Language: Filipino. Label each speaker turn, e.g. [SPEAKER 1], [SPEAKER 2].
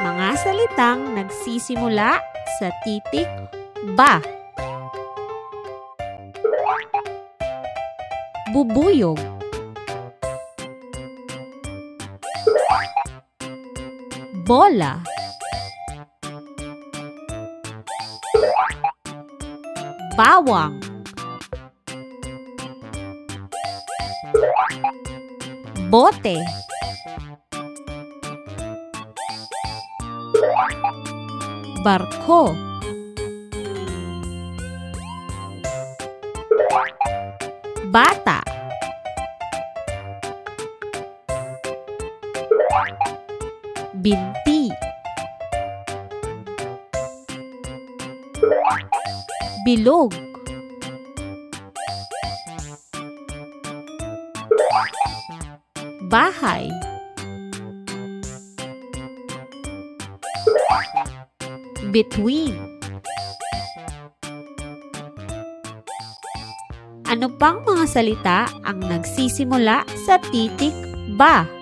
[SPEAKER 1] Mga salitang nagsisimula sa titik ba. Bubuyog. Bola. Bawang. Bote. Barko. Bata. Binti. Bilog. Bahay. Between. Ano pang mga salita ang nagsisimula sa titik ba?